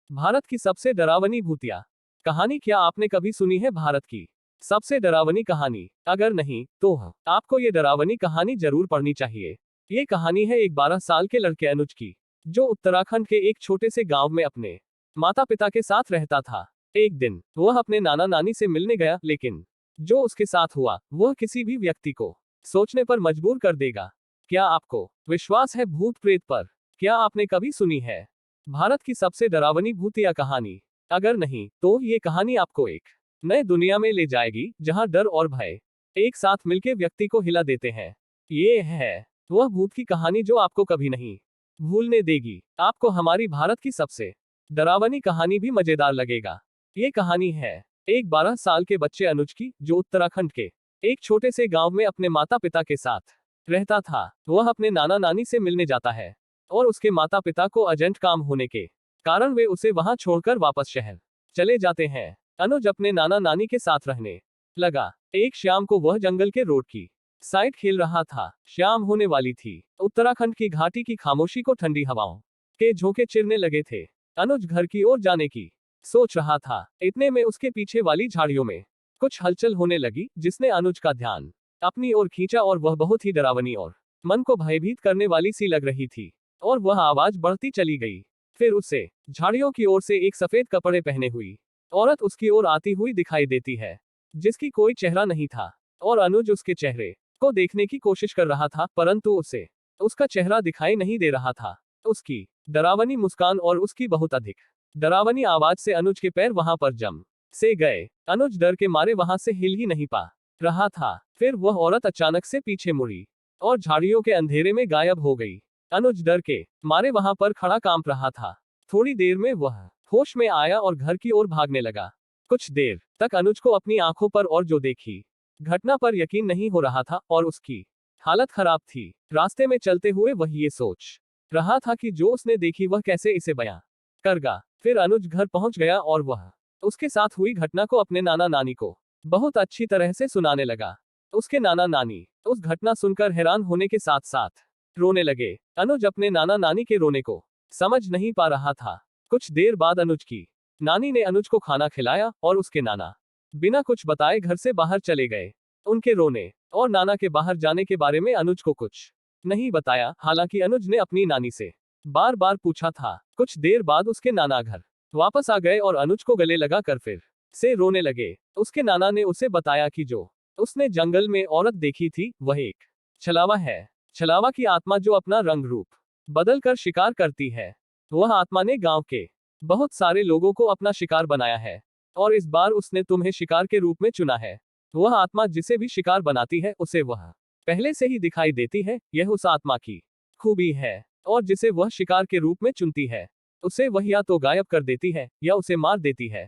भारत की सबसे डरावनी भूतिया कहानी। क्या आपने कभी सुनी है भारत की सबसे डरावनी कहानी? अगर नहीं तो आपको ये डरावनी कहानी जरूर पढ़नी चाहिए। ये कहानी है एक 12 साल के लड़के अनुज की, जो उत्तराखंड के एक छोटे से गांव में अपने माता पिता के साथ रहता था। एक दिन वह अपने नाना नानी से मिलने गया, लेकिन जो उसके साथ हुआ वह किसी भी व्यक्ति को सोचने पर मजबूर कर देगा। क्या आपको विश्वास है भूत प्रेत पर? क्या आपने कभी सुनी है भारत की सबसे डरावनी भूतिया कहानी? अगर नहीं तो ये कहानी आपको एक नए दुनिया में ले जाएगी, जहां डर और भय एक साथ मिलकर व्यक्ति को हिला देते हैं। ये है वह भूत की कहानी जो आपको कभी नहीं भूलने देगी। आपको हमारी भारत की सबसे डरावनी कहानी भी मजेदार लगेगा। ये कहानी है एक 12 साल के बच्चे अनुज की, जो उत्तराखंड के एक छोटे से गांव में अपने माता पिता के साथ रहता था। वह अपने नाना नानी से मिलने जाता है और उसके माता पिता को अर्जेंट काम होने के कारण वे उसे वहां छोड़कर वापस शहर चले जाते हैं। अनुज अपने नाना नानी के साथ रहने लगा। एक शाम को वह जंगल के रोड की साइड खेल रहा था। शाम होने वाली थी। उत्तराखंड की घाटी की खामोशी को ठंडी हवाओं के झोंके चिरने लगे थे। अनुज घर की ओर जाने की सोच रहा था। इतने में उसके पीछे वाली झाड़ियों में कुछ हलचल होने लगी, जिसने अनुज का ध्यान अपनी ओर खींचा और वह बहुत ही डरावनी और मन को भयभीत करने वाली सी लग रही थी। और वह आवाज बढ़ती चली गई। फिर उसे झाड़ियों की ओर से एक सफेद कपड़े पहने हुई औरत उसकी ओर आती हुई दिखाई देती है, जिसकी कोई चेहरा नहीं था। और अनुज उसके चेहरे को देखने की कोशिश कर रहा था, परंतु उसे उसका चेहरा दिखाई नहीं दे रहा था। उसकी डरावनी मुस्कान और उसकी बहुत अधिक डरावनी आवाज से अनुज के पैर वहां पर जम से गए। अनुज डर के मारे वहां से हिल ही नहीं पा रहा था। फिर वह औरत अचानक से पीछे मुड़ी और झाड़ियों के अंधेरे में गायब हो गई। अनुज डर के मारे वहां पर खड़ा कांप रहा था। थोड़ी देर में वह होश में आया और घर की ओर भागने लगा। कुछ देर तक अनुज को अपनी आंखों पर और जो देखी घटना पर यकीन नहीं हो रहा था और उसकी हालत खराब थी। रास्ते में चलते हुए वह ये सोच रहा था कि जो उसने देखी वह कैसे इसे बयां करगा। फिर अनुज घर पहुंच गया और वह उसके साथ हुई घटना को अपने नाना नानी को बहुत अच्छी तरह से सुनाने लगा। उसके नाना नानी उस घटना सुनकर हैरान होने के साथ साथ रोने लगे। अनुज अपने नाना नानी के रोने को समझ नहीं पा रहा था। कुछ देर बाद अनुज की नानी ने अनुज को खाना खिलाया और उसके नाना बिना कुछ बताए घर से बाहर चले गए। उनके रोने और नाना के बाहर जाने के बारे में अनुज को कुछ नहीं बताया। हालांकि अनुज ने अपनी नानी से बार बार पूछा था। कुछ देर बाद उसके नाना घर वापस आ गए और अनुज को गले लगा कर फिर से रोने लगे। उसके नाना ने उसे बताया कि जो उसने जंगल में औरत देखी थी वह एक छलावा है। छलावा की आत्मा जो अपना रंग रूप बदल कर शिकार करती है। वह आत्मा ने गांव के बहुत सारे लोगों को अपना शिकार बनाया है और इस बार उसने तुम्हें शिकार के रूप में चुना है। वह आत्मा जिसे भी शिकार बनाती है उसे वह पहले से ही दिखाई देती है। यह उस आत्मा की खूबी है। और जिसे वह शिकार के रूप में चुनती है उसे वह या तो गायब कर देती है या उसे मार देती है।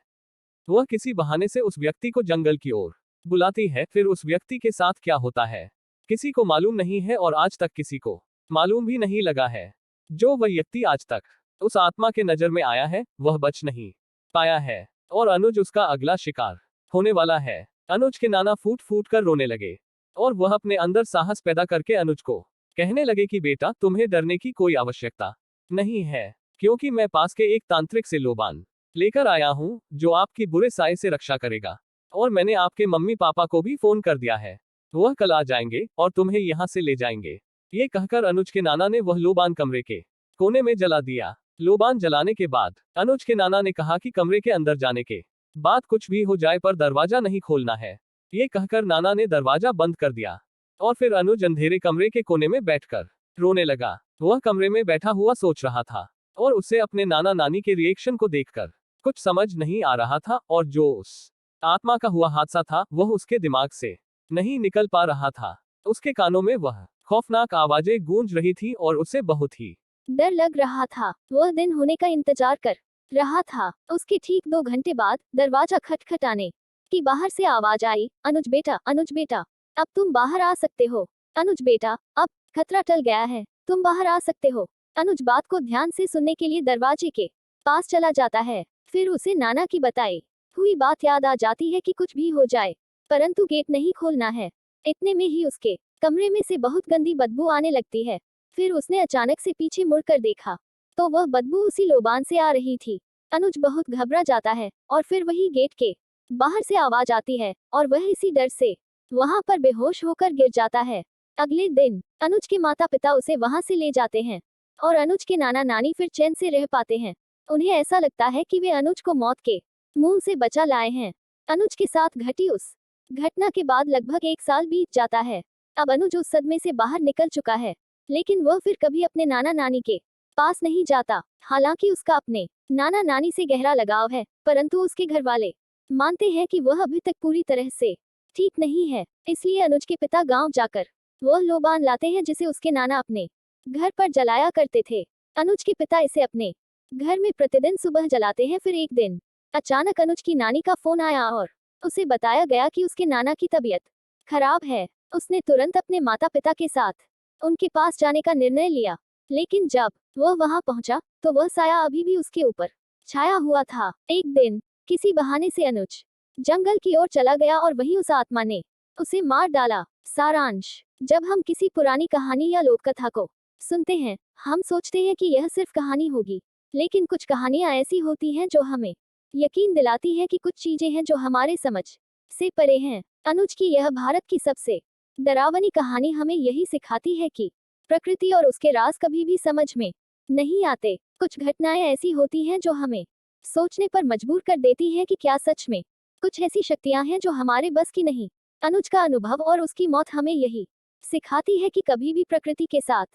वह किसी बहाने से उस व्यक्ति को जंगल की ओर बुलाती है। फिर उस व्यक्ति के साथ क्या होता है किसी को मालूम नहीं है और आज तक किसी को मालूम भी नहीं लगा है। जो वह व्यक्ति आज तक उस आत्मा के नजर में आया है वह बच नहीं पाया है और अनुज उसका अगला शिकार होने वाला है। अनुज के नाना फूट फूट कर रोने लगे और वह अपने अंदर साहस पैदा करके अनुज को कहने लगे कि बेटा, तुम्हें डरने की कोई आवश्यकता नहीं है, क्योंकि मैं पास के एक तांत्रिक से लोबान लेकर आया हूं जो आपकी बुरे साए से रक्षा करेगा। और मैंने आपके मम्मी पापा को भी फोन कर दिया है, वह कल आ जाएंगे और तुम्हें यहां से ले जाएंगे। ये कहकर अनुज के नाना ने वह लोबान कमरे के कोने में जला दिया। लोबान जलाने के बाद अनुज के नाना ने कहा कि कमरे के अंदर जाने के बाद कुछ भी हो जाए पर दरवाजा नहीं खोलना है। ये कहकर नाना ने दरवाजा बंद कर दिया और फिर अनुज अंधेरे कमरे के कोने में बैठकर रोने लगा। वह कमरे में बैठा हुआ सोच रहा था और उसे अपने नाना नानी के रिएक्शन को देखकर कुछ समझ नहीं आ रहा था और जो उस आत्मा का हुआ हादसा था वह उसके दिमाग से नहीं निकल पा रहा था। उसके कानों में वह खौफनाक आवाजें गूंज रही थी और उसे बहुत ही डर लग रहा था। वह दिन होने का इंतजार कर रहा था। उसके ठीक 2 घंटे बाद दरवाजा खटखटाने की बाहर से आवाज आई, अनुज बेटा, अनुज बेटा, अब तुम बाहर आ सकते हो। अनुज बेटा, अब खतरा टल गया है, तुम बाहर आ सकते हो। अनुज बात को ध्यान से सुनने के लिए दरवाजे के पास चला जाता है। फिर उसे नाना की बताई हुई बात याद आ जाती है कि कुछ भी हो जाए परंतु गेट नहीं खोलना है। इतने में ही उसके कमरे में से बहुत गंदी बदबू आने लगती है। फिर उसने अचानक से पीछे मुड़कर देखा तो वह बदबू उसी लोबान से आ रही थी। अनुज बहुत घबरा जाता है और फिर वही गेट के बाहर से आवाज आती है और वह इसी डर से वहां पर बेहोश होकर गिर जाता है। अगले दिन अनुज के माता पिता उसे वहां से ले जाते हैं और अनुज के नाना नानी फिर चैन से रह पाते हैं। उन्हें ऐसा लगता है कि वे अनुज को मौत के मुंह से बचा लाए हैं। अनुज के साथ घटी उस घटना के बाद लगभग 1 साल बीत जाता है। अब अनुज उस सदमे से बाहर निकल चुका है, लेकिन वह फिर कभी अपने नाना नानी के पास नहीं जाता। हालांकि उसका अपने नाना नानी से गहरा लगाव है, परंतु उसके घर वाले मानते हैं कि वह अभी तक पूरी तरह से ठीक नहीं है। इसलिए अनुज के पिता गांव जाकर वह लोबान लाते हैं जिसे उसके नाना अपने घर पर जलाया करते थे। अनुज के पिता इसे अपने घर में प्रतिदिन सुबह जलाते हैं। फिर एक दिन अचानक अनुज की नानी का फोन आया और उसे बताया गया कि उसके नाना की तबीयत खराब है। उसने तुरंत अपने माता पिता के साथ उनके पास जाने का निर्णय लिया, लेकिन जब वह वहां पहुंचा तो वह साया अभी भी उसके ऊपर छाया हुआ था। एक दिन किसी बहाने से अनुज जंगल की ओर चला गया और वहीं उस आत्मा ने उसे मार डाला। सारांश, जब हम किसी पुरानी कहानी या लोककथा को सुनते हैं, हम सोचते हैं कि यह सिर्फ कहानी होगी, लेकिन कुछ कहानियां ऐसी होती हैं जो हमें यकीन दिलाती हैं कि कुछ चीजें हैं जो हमारे समझ से परे हैं। अनुज की यह भारत की सबसे डरावनी कहानी हमें यही सिखाती है कि प्रकृति और उसके राज कभी भी समझ में नहीं आते। कुछ घटनाएं ऐसी होती हैं जो हमें सोचने पर मजबूर कर देती हैं कि क्या सच में कुछ ऐसी शक्तियां हैं जो हमारे बस की नहीं। अनुज का अनुभव और उसकी मौत हमें यही सिखाती है कि कभी भी प्रकृति के साथ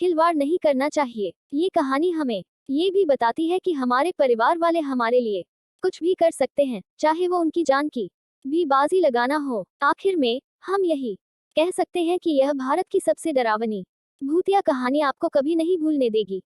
खिलवाड़ नहीं करना चाहिए। ये कहानी हमें ये भी बताती है कि हमारे परिवार वाले हमारे लिए कुछ भी कर सकते हैं, चाहे वो उनकी जान की भी बाजी लगाना हो। आखिर में हम यही कह सकते हैं कि यह भारत की सबसे डरावनी भूतिया कहानी आपको कभी नहीं भूलने देगी।